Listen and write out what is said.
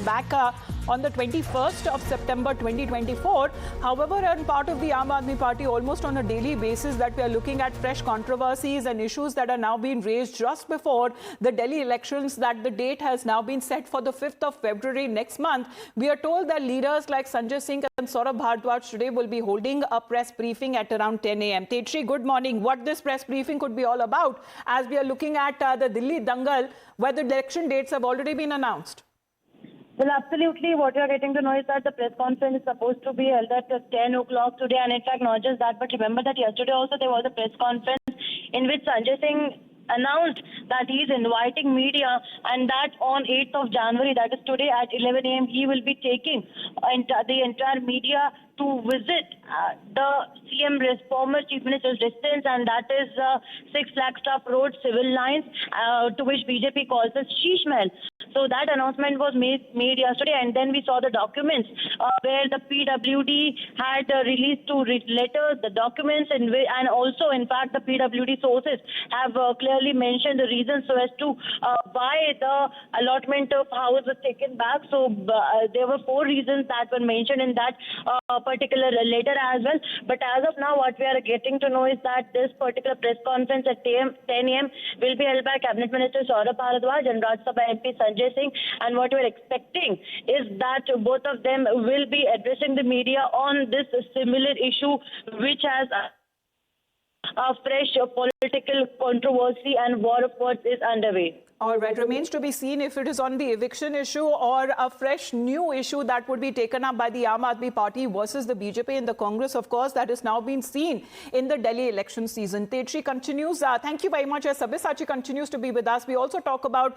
back on the 21st of September 2024. However, on part of the Aam Aadmi Party, almost on a daily basis, that we are looking at fresh controversies and issues that are now being raised just before the Delhi elections, that the date has now been set for the 5th of February next month. We are told that leaders like Sanjay Singh and Saurabh Bhardwaj today will be holding a press briefing at around 10 a.m. Tetri, good morning. What this press briefing could be all about, as we are looking at the Delhi Dangal, where the election dates have already been announced? Well, absolutely. What you are getting to know is that the press conference is supposed to be held at 10 o'clock today. And in fact, not just that, but remember that yesterday also there was a press conference in which Sanjay Singh announced that he is inviting media, and that on 8th of January, that is today at 11 a.m., he will be taking the entire media to visit the CM former Chief Minister's residence, and that is 6 Flagstaff Road Civil Lines, to which BJP calls as Sheesh Mahal. So that announcement was made yesterday, and then we saw the documents where the PWD had released 2 letters, the documents, and also, in fact, the PWD sources have clearly mentioned the reasons so as to why the allotment of house was taken back. So there were 4 reasons that were mentioned in that particular letter as well. But as of now, what we are getting to know is that this particular press conference at 10 a.m. will be held by Cabinet Minister Saurabh Bhardwaj and Rajya Sabha MP Sanjay Singh. And what we are expecting is that both of them will be addressing the media on this similar issue, which has a fresh political controversy and war of words is underway. All right, remains to be seen if it is on the eviction issue or a fresh new issue that would be taken up by the Aam Aadmi Party versus the BJP and the Congress, of course, that is now being seen in the Delhi election season. Tetri continues. Thank you very much. As Sabyasachi continues to be with us, we also talk about